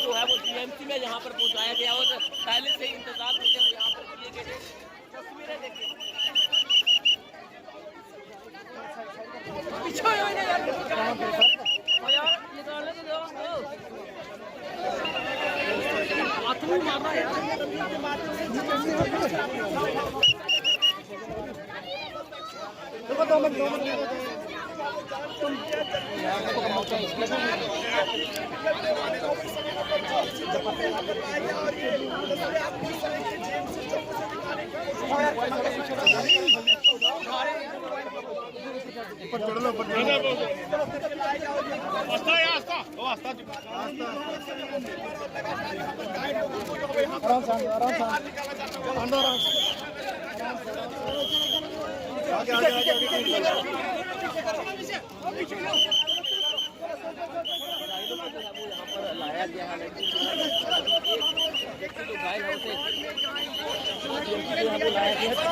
जो है वो जीएमसी में यहाँ पर पहुँचाया गया और पहले से ही इंतजार करते हुए यहाँ पर किए गए। तस्वीरें देखिए। लाया गया है लेकिन व्यक्ति जो घायल है उसे लाया गया।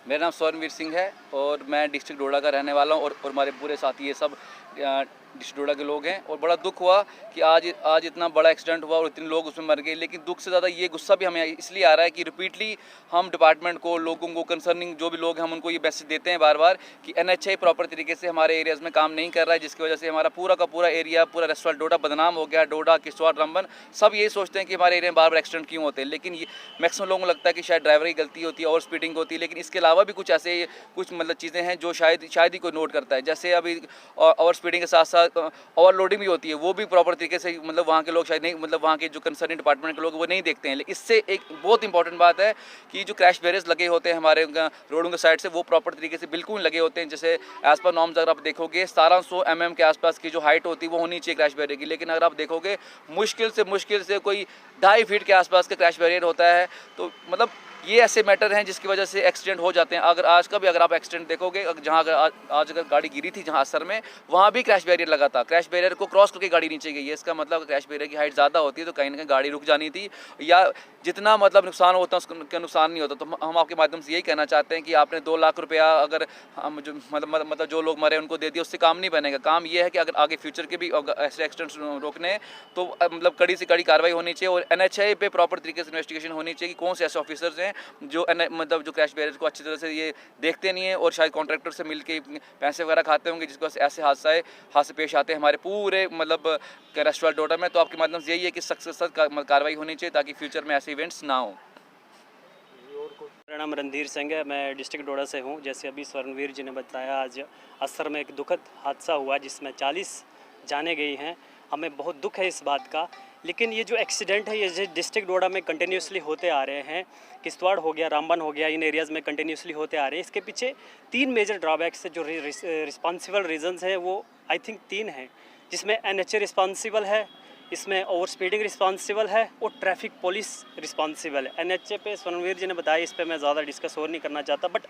मेरा नाम स्वर्णवीर सिंह है और मैं डिस्ट्रिक्ट डोडा का रहने वाला हूँ और हमारे पूरे साथी ये सब डिस्ट्रिक्ट डोडा के लोग हैं। और बड़ा दुख हुआ कि आज इतना बड़ा एक्सीडेंट हुआ और इतने लोग उसमें मर गए। लेकिन दुख से ज़्यादा ये गुस्सा भी हमें इसलिए आ रहा है कि रिपीटली हम डिपार्टमेंट को, लोगों को, कंसर्निंग जो भी लोग हैं हम उनको ये मैसेज देते हैं बार बार कि NHA प्रॉपर तरीके से हमारे एरियाज़ में काम नहीं कर रहा है, जिसकी वजह से हमारा पूरा का पूरा एरिया, पूरा रेस्टोरेंट डोडा बदनाम हो गया। डोडा, किश्तवाड़, रामबन सब यही सोचते हैं कि हमारे एरिया में बार बार एक्सीडेंट क्यों होते हैं। लेकिन ये मैक्सिमम लोगों को लगता है कि शायद ड्राइवर की गलती होती है, ओवर स्पीडिंग होती है। लेकिन इसके अलावा भी कुछ ऐसे मतलब चीज़ें हैं जो शायद ही कोई नोट करता है। जैसे अभी ओवर स्पीडिंग के साथ साथ ओवरलोडिंग भी होती है, वो भी प्रॉपर तरीके से मतलब वहाँ के लोग शायद नहीं, मतलब वहाँ के जो कंसर्निंग डिपार्टमेंट के लोग वो नहीं देखते हैं। इससे एक बहुत इंपॉर्टेंट बात है कि जो क्रैश बैरियर्स लगे होते हैं हमारे रोडों के साइड से, वो प्रॉपर तरीके से बिल्कुल लगे होते हैं। जैसे एज पर नॉर्म्स अगर आप देखोगे 1700 mm के आसपास की जो हाइट होती है वो होनी चाहिए क्रैश बैरियर की। लेकिन अगर आप देखोगे मुश्किल से कोई 2.5 फीट के आसपास का क्रैश बैरियर होता है। तो मतलब ये ऐसे मैटर हैं जिसकी वजह से एक्सीडेंट हो जाते हैं। अगर आज का भी अगर आप एक्सीडेंट देखोगे, जहाँ अगर गाड़ी गिरी थी जहाँ असर में, वहाँ भी क्रैश बैरियर लगा था। क्रैश बैरियर को क्रॉस करके गाड़ी नीचे गई है। इसका मतलब क्रैश बैरियर की हाइट ज़्यादा होती है तो कहीं ना कहीं गाड़ी रुक जानी थी, या जितना मतलब नुकसान होता है उसका नुकसान नहीं होता। तो हम आपके माध्यम से यही कहना चाहते हैं कि आपने 2 लाख रुपया अगर हम जो मतलब जो लोग मरे उनको दे दिया, उससे काम नहीं बनेगा। काम ये है कि अगर आगे फ्यूचर के भी ऐसे एक्सीडेंट्स रोकने तो मतलब कड़ी से कड़ी कार्रवाई होनी चाहिए और NHA पे प्रॉपर तरीके से इन्वेस्टिगेशन होनी चाहिए कि कौन से ऐसे ऑफिसर्स हैं जो मतलब जो क्रैश बैरियर को अच्छी तरह से ये देखते नहीं है और शायद कॉन्ट्रैक्टर से मिलके पैसे वगैरह खाते होंगे, जिसको ऐसे हादसे पेश आते हैं हमारे पूरे मतलब रेस्टोरेंट डोडा में। तो आपके माध्यम से यही है कि सख्त कार्रवाई होनी चाहिए ताकि फ्यूचर में ऐसे इवेंट्स ना हो। मेरा नाम रणधीर सिंह है, मैं डिस्ट्रिक्ट डोडा से हूँ। जैसे अभी स्वर्णवीर जी ने बताया, आज असर में एक दुखद हादसा हुआ जिसमें 40 जाने गई हैं। हमें बहुत दुख है इस बात का। लेकिन ये जो एक्सीडेंट है ये डिस्ट्रिक्ट डोडा में कंटिन्यूसली होते आ रहे हैं। किश्तवाड़ हो गया, रामबन हो गया, इन एरियाज़ में कंटिन्यूसली होते आ रहे हैं। इसके पीछे 3 मेजर ड्रॉबैक्स है। जो रिस्पॉन्सिबल रीजंस हैं वो आई थिंक 3 हैं, जिसमें NHA रिस्पॉन्सिबल है, इसमें ओवर स्पीडिंग रिस्पॉन्सिबल है और ट्रैफिक पुलिस रिस्पॉन्सिबल है। NHA पे स्वर्णवीर जी ने बताया, इस पर मैं ज़्यादा डिस्कस और नहीं करना चाहता। बट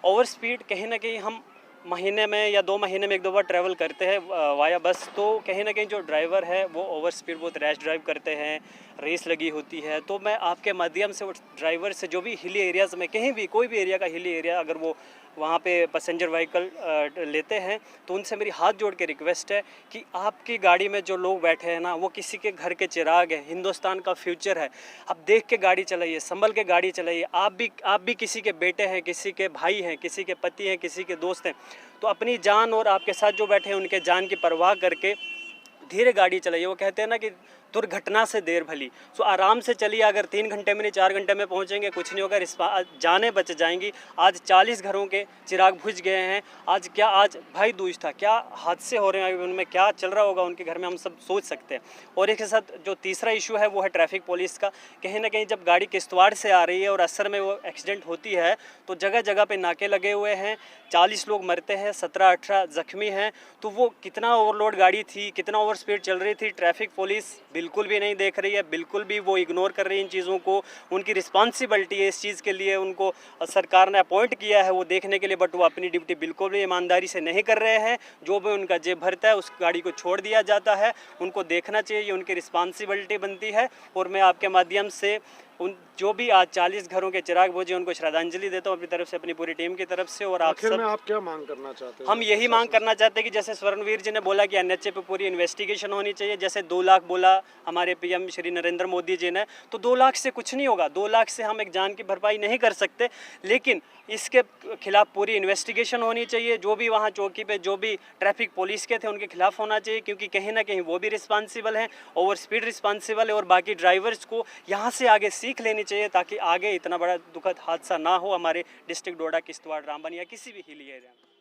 ओवर स्पीड कहीं ना कहीं हम महीने में या 2 महीने में 1-2 बार ट्रैवल करते हैं वाया बस। तो कहीं ना कहीं जो ड्राइवर है वो ओवर स्पीड बहुत रैश ड्राइव करते हैं, रेस लगी होती है। तो मैं आपके माध्यम से वो ड्राइवर से जो भी हिली एरियाज़ में कहीं भी कोई भी एरिया का हिली एरिया अगर वो वहाँ पे पैसेंजर व्हीकल लेते हैं तो उनसे मेरी हाथ जोड़ के रिक्वेस्ट है कि आपकी गाड़ी में जो लोग बैठे हैं ना वो किसी के घर के चिराग हैं, हिंदुस्तान का फ्यूचर है। आप देख के गाड़ी चलाइए, संभल के गाड़ी चलाइए। आप भी किसी के बेटे हैं, किसी के भाई हैं, किसी के पति हैं, किसी के दोस्त हैं। तो अपनी जान और आपके साथ जो बैठे हैं उनके जान की परवाह करके धीरे गाड़ी चलाइए। वो कहते हैं ना कि दुर्घटना से देर भली। सो आराम से चलिए। अगर 3 घंटे में नहीं 4 घंटे में पहुंचेंगे कुछ नहीं होगा, जानें बच जाएंगी। आज 40 घरों के चिराग बुझ गए हैं। आज भाई दूज था, क्या हादसे हो रहे हैं, उनमें क्या चल रहा होगा उनके घर में, हम सब सोच सकते हैं। और एक साथ जो तीसरा इशू है वो है ट्रैफिक पुलिस का। कहीं ना कहीं जब गाड़ी किश्तवाड़ से आ रही है और असर में वो एक्सीडेंट होती है तो जगह जगह पे नाके लगे हुए हैं, 40 लोग मरते हैं, 17-18 जख्मी हैं। तो वो कितना ओवरलोड गाड़ी थी, कितना ओवर स्पीड चल रही थी, ट्रैफिक पुलिस बिल्कुल भी नहीं देख रही है, बिल्कुल भी वो इग्नोर कर रही है इन चीज़ों को। उनकी रिस्पॉन्सिबिलिटी है इस चीज़ के लिए, उनको सरकार ने अपॉइंट किया है वो देखने के लिए, बट वो अपनी ड्यूटी बिल्कुल भी ईमानदारी से नहीं कर रहे हैं। जो भी उनका जेब भरता है उस गाड़ी को छोड़ दिया जाता है। उनको देखना चाहिए, ये उनकी रिस्पॉन्सिबिलिटी बनती है। और मैं आपके माध्यम से उन जो भी आज 40 घरों के चिराग बुझे उनको श्रद्धांजलि देता हूँ अपनी तरफ से, अपनी पूरी टीम की तरफ से। और आप आखिर सब में आप क्या मांग करना चाहते हैं? हम यही मांग करना चाहते हैं कि जैसे स्वर्णवीर जी ने बोला कि एनएचए पे पूरी इन्वेस्टिगेशन होनी चाहिए, जैसे 2 लाख बोला हमारे पीएम श्री नरेंद्र मोदी जी ने, तो 2 लाख से कुछ नहीं होगा। 2 लाख से हम एक जान की भरपाई नहीं कर सकते, लेकिन इसके खिलाफ पूरी इन्वेस्टिगेशन होनी चाहिए। जो भी वहाँ चौकी पे जो भी ट्रैफिक पुलिस के थे उनके खिलाफ होना चाहिए, क्योंकि कहीं ना कहीं वो भी रिस्पॉन्सिबल हैं, ओवर स्पीड रिस्पॉन्सिबल है। और बाकी ड्राइवर्स को यहाँ से आगे सीख लेनी चाहिए ताकि आगे इतना बड़ा दुखद हादसा ना हो हमारे डिस्ट्रिक्ट डोडा, किश्तवाड़, रामबन या किसी भी हिली एरिया में।